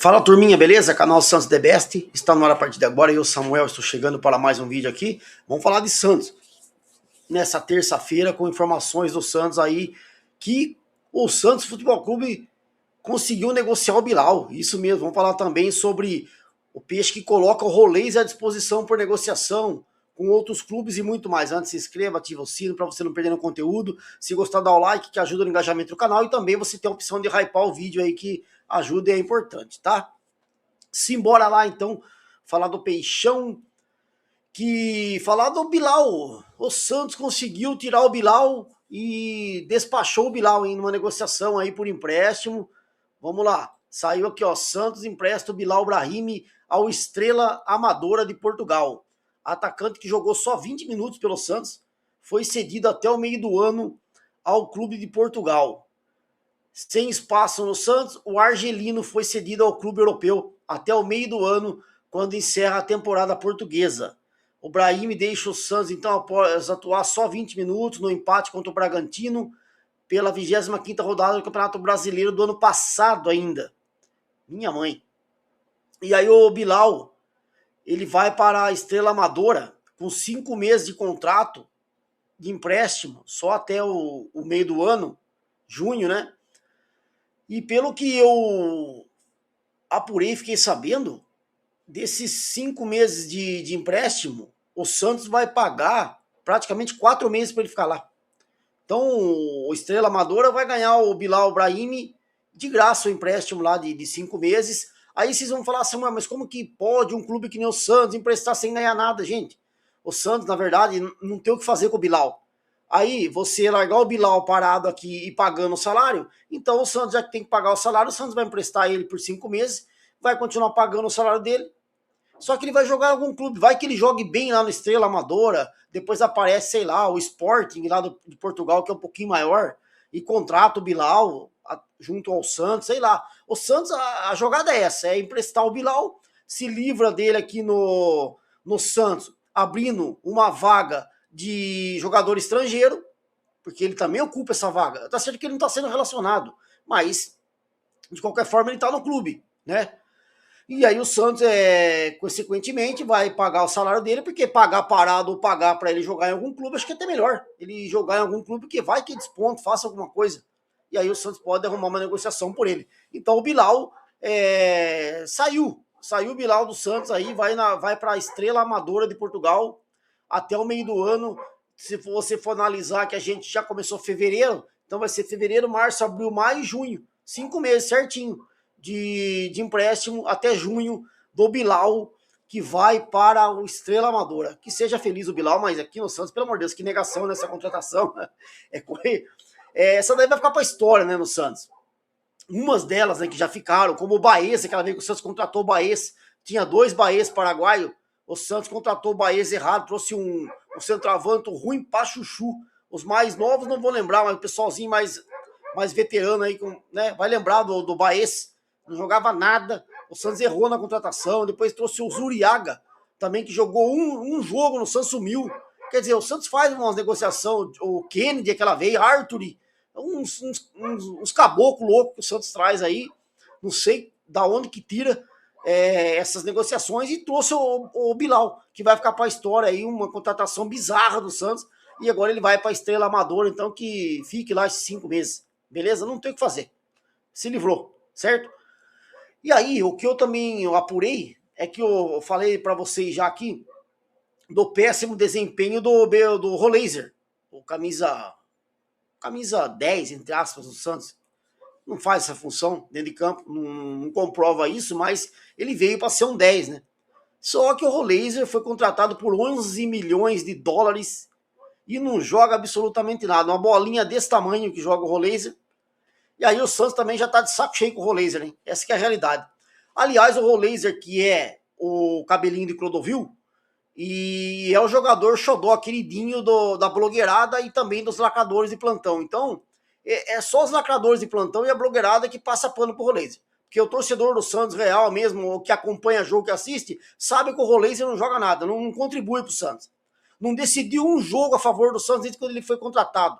Fala turminha, beleza? Canal Santos The Best, está no ar a partir de agora. Eu, Samuel, estou chegando para mais um vídeo aqui. Vamos falar de Santos nessa terça-feira com informações do Santos aí, que o Santos Futebol Clube conseguiu negociar o Bilal. Isso mesmo, vamos falar também sobre o Peixe que coloca o Rolês à disposição por negociação com outros clubes e muito mais. Antes, se inscreva, ativa o sino para você não perder o conteúdo. Se gostar, dá o like, que ajuda no engajamento do canal. E também você tem a opção de hypar o vídeo aí, que ajuda e é importante, tá? Simbora lá, então, falar do Peixão, falar do Bilal. O Santos conseguiu tirar o Bilal e despachou o Bilal em uma negociação aí por empréstimo. Vamos lá, saiu aqui, ó, Santos empresta o Bilal Brahimi ao Estrela Amadora de Portugal. Atacante que jogou só 20 minutos pelo Santos, foi cedido até o meio do ano ao clube de Portugal. Sem espaço no Santos, o argelino foi cedido ao clube europeu até o meio do ano, quando encerra a temporada portuguesa. O Brahimi deixa o Santos, então, após atuar só 20 minutos no empate contra o Bragantino, pela 25ª rodada do Campeonato Brasileiro do ano passado ainda. Minha mãe. E aí o Bilal, ele vai para a Estrela Amadora com 5 meses de contrato de empréstimo, só até o meio do ano, junho, né? E pelo que eu apurei, fiquei sabendo, desses 5 meses de empréstimo, o Santos vai pagar praticamente 4 meses para ele ficar lá. Então, o Estrela Amadora vai ganhar o Bilal Brahimi de graça o empréstimo lá de 5 meses. Aí vocês vão falar assim, mas como que pode um clube que nem o Santos emprestar sem ganhar nada, gente? O Santos, na verdade, não tem o que fazer com o Bilal. Aí, você largar o Bilal parado aqui e pagando o salário, então o Santos, já que tem que pagar o salário, o Santos vai emprestar ele por 5 meses, vai continuar pagando o salário dele, só que ele vai jogar em algum clube, vai que ele jogue bem lá no Estrela Amadora, depois aparece, sei lá, o Sporting lá de Portugal, que é um pouquinho maior, e contrata o Bilal junto ao Santos, sei lá. O Santos, a jogada é essa, é emprestar o Bilal, se livra dele aqui no Santos, abrindo uma vaga de jogador estrangeiro, porque ele também ocupa essa vaga. Tá certo que ele não está sendo relacionado, mas de qualquer forma ele está no clube, né? E aí o Santos, consequentemente, vai pagar o salário dele, porque pagar parado ou pagar para ele jogar em algum clube, acho que é até melhor. Ele jogar em algum clube, porque vai que desponta, faça alguma coisa. E aí o Santos pode arrumar uma negociação por ele. Então o Bilal saiu o Bilal do Santos aí, vai para a Estrela Amadora de Portugal até o meio do ano. Se você for analisar que a gente já começou fevereiro, então vai ser fevereiro, março, abril, maio e junho. 5 meses certinho de empréstimo até junho do Bilal, que vai para o Estrela Amadora. Que seja feliz o Bilal, mas aqui no Santos, pelo amor de Deus, que negação nessa contratação. Essa daí vai ficar para a história, né, no Santos. Umas delas, né, que já ficaram, como o Baez, aquela vez que o Santos contratou o Baez, tinha 2 Baez paraguaios, o Santos contratou o Baez errado, trouxe um centroavante ruim pra chuchu. Os mais novos não vou lembrar, mas o pessoalzinho mais veterano aí, né, vai lembrar do Baez. Não jogava nada, o Santos errou na contratação, depois trouxe o Zuriaga, também, que jogou um jogo no Santos, sumiu. Quer dizer, o Santos faz uma negociação, o Kennedy, aquela vez, Arthur, uns caboclos loucos que o Santos traz aí, não sei da onde que tira essas negociações, e trouxe o Bilal, que vai ficar para a história aí, uma contratação bizarra do Santos, e agora ele vai para a Estrela Amadora, então que fique lá esses 5 meses, beleza? Não tem o que fazer, se livrou, certo? E aí, o que eu também apurei é que eu falei para vocês já aqui do péssimo desempenho do Rolaiser, o camisa 10, entre aspas, do Santos. Não faz essa função dentro de campo, não comprova isso, mas ele veio para ser um 10, né? Só que o Rolaiser foi contratado por 11 milhões de dólares e não joga absolutamente nada. Uma bolinha desse tamanho que joga o Rolaiser. E aí o Santos também já tá de saco cheio com o Rolaiser, hein? Essa que é a realidade. Aliás, o Rolaiser, que é o cabelinho de Clodovil, e é o jogador xodó, queridinho da blogueirada e também dos lacradores de plantão. Então, é só os lacradores de plantão e a blogueirada que passa pano pro Rolaiser. Porque o torcedor do Santos real mesmo, que acompanha jogo, que assiste, sabe que o Rolaiser não joga nada, não contribui pro Santos. Não decidiu um jogo a favor do Santos desde quando ele foi contratado.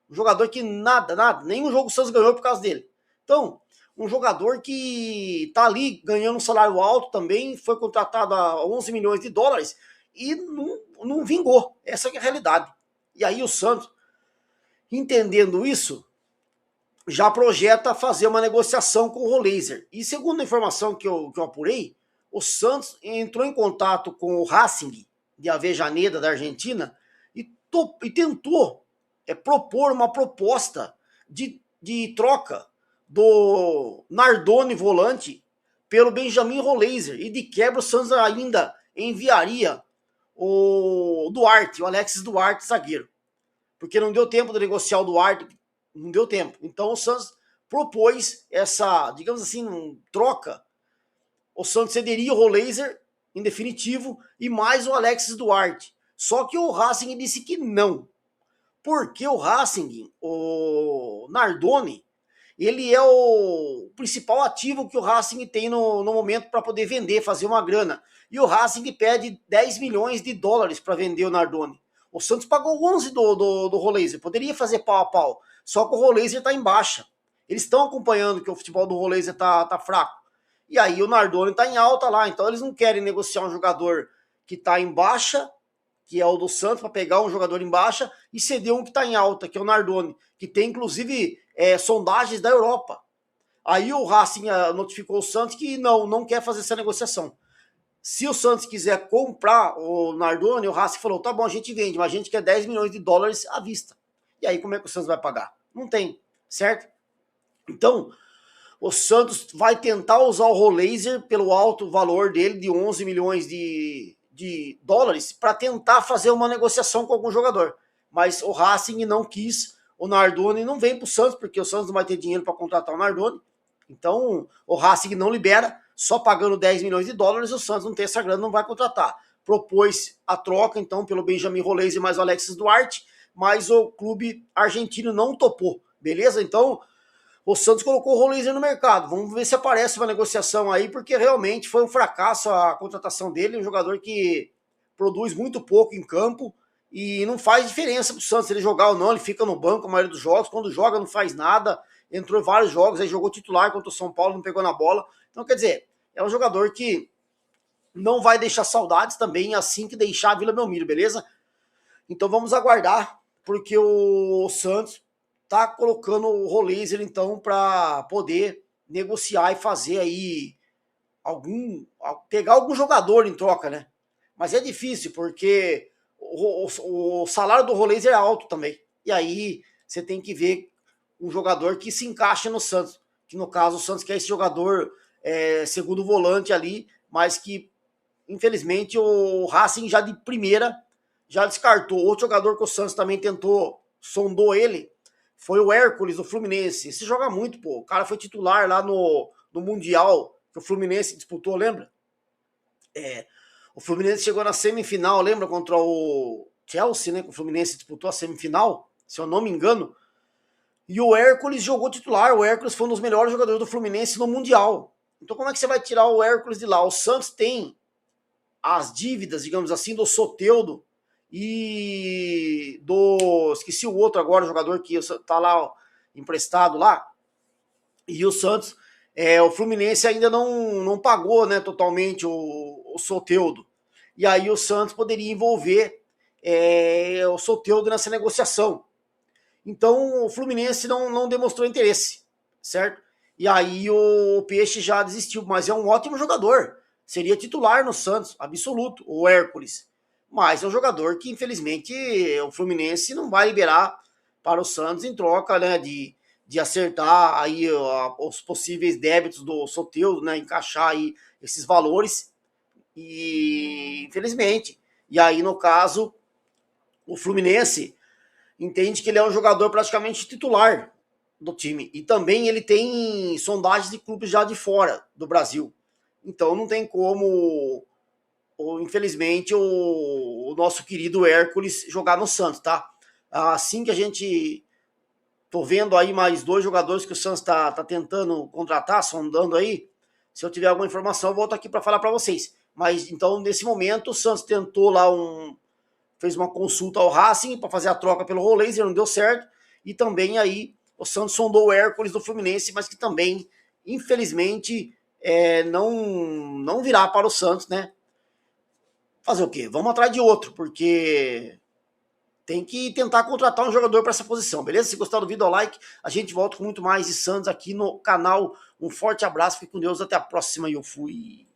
Um jogador que nada, nenhum jogo o Santos ganhou por causa dele. Então, um jogador que tá ali ganhando um salário alto também, foi contratado a 11 milhões de dólares e não vingou. Essa é a realidade. E aí o Santos, entendendo isso, já projeta fazer uma negociação com o Roleiser. E segundo a informação que eu apurei, o Santos entrou em contato com o Racing de Avejaneda, da Argentina, e tentou propor uma proposta de troca do Nardoni volante pelo Benjamin Roleiser. E de quebra o Santos ainda enviaria o Duarte, o Alexis Duarte, zagueiro. Porque não deu tempo de negociar o Duarte, não deu tempo. Então o Santos propôs essa, digamos assim, troca. O Santos cederia o Roleiser, em definitivo, e mais o Alexis Duarte. Só que o Racing disse que não. Porque o Racing, o Nardoni, ele é o principal ativo que o Racing tem no momento para poder vender, fazer uma grana. E o Racing pede 10 milhões de dólares para vender o Nardoni. O Santos pagou 11 do Roleiser, poderia fazer pau a pau, só que o Roleiser está em baixa. Eles estão acompanhando que o futebol do Roleiser tá fraco. E aí o Nardoni está em alta lá, então eles não querem negociar um jogador que está em baixa, que é o do Santos, para pegar um jogador em baixa e ceder um que está em alta, que é o Nardoni, que tem inclusive sondagens da Europa. Aí o Racing notificou o Santos que não quer fazer essa negociação. Se o Santos quiser comprar o Nardoni, o Racing falou, tá bom, a gente vende, mas a gente quer 10 milhões de dólares à vista. E aí como é que o Santos vai pagar? Não tem, certo? Então, o Santos vai tentar usar o Roleiser pelo alto valor dele de 11 milhões de dólares para tentar fazer uma negociação com algum jogador. Mas o Racing não quis, o Nardoni não vem para o Santos, porque o Santos não vai ter dinheiro para contratar o Nardoni. Então, o Racing não libera, só pagando 10 milhões de dólares, o Santos não tem essa grana, não vai contratar. Propôs a troca, então, pelo Benjamin Roleiser mais o Alexis Duarte, mas o clube argentino não topou, beleza? Então, o Santos colocou o Roleiser no mercado. Vamos ver se aparece uma negociação aí, porque realmente foi um fracasso a contratação dele, um jogador que produz muito pouco em campo e não faz diferença pro Santos ele jogar ou não, ele fica no banco a maioria dos jogos, quando joga não faz nada, entrou em vários jogos, aí jogou titular contra o São Paulo, não pegou na bola. Então, quer dizer, é um jogador que não vai deixar saudades também assim que deixar a Vila Belmiro, beleza? Então vamos aguardar, porque o Santos tá colocando o Roleiser então para poder negociar e fazer aí pegar algum jogador em troca, né? Mas é difícil porque o salário do Roleiser é alto também. E aí você tem que ver um jogador que se encaixa no Santos, que no caso o Santos quer esse jogador segundo volante ali, mas que infelizmente o Racing já de primeira já descartou. Outro jogador que o Santos também tentou, sondou ele, foi o Hércules do Fluminense. Esse joga muito, pô. O cara foi titular lá no Mundial que o Fluminense disputou, lembra? O Fluminense chegou na semifinal, lembra? Contra o Chelsea, né? Que o Fluminense disputou a semifinal, se eu não me engano. E o Hércules jogou titular. O Hércules foi um dos melhores jogadores do Fluminense no Mundial. Então como é que você vai tirar o Hércules de lá? O Santos tem as dívidas, digamos assim, do Soteldo e do... Esqueci o outro agora, o jogador que tá lá emprestado lá. E o Santos, o Fluminense ainda não pagou, né, totalmente o Soteldo. E aí o Santos poderia envolver o Soteldo nessa negociação. Então o Fluminense não demonstrou interesse, certo? E aí o Peixe já desistiu, mas é um ótimo jogador. Seria titular no Santos, absoluto, o Hércules. Mas é um jogador que, infelizmente, o Fluminense não vai liberar para o Santos em troca, né, de acertar aí os possíveis débitos do Soteldo, né, encaixar aí esses valores. E, infelizmente, e aí, no caso, o Fluminense entende que ele é um jogador praticamente titular do time. E também ele tem sondagens de clubes já de fora do Brasil. Então não tem como, infelizmente, o nosso querido Hércules jogar no Santos, tá? Assim que a gente... Tô vendo aí mais 2 jogadores que o Santos tá tentando contratar, sondando aí. Se eu tiver alguma informação, eu volto aqui para falar para vocês. Mas, então, nesse momento, o Santos tentou lá fez uma consulta ao Racing para fazer a troca pelo Roleiser, não deu certo. E também aí o Santos sondou o Hércules do Fluminense, mas que também infelizmente, não virá para o Santos, né? Fazer o quê? Vamos atrás de outro, porque tem que tentar contratar um jogador para essa posição, beleza? Se gostar do vídeo, dá o like. A gente volta com muito mais de Santos aqui no canal. Um forte abraço, fique com Deus, até a próxima e eu fui.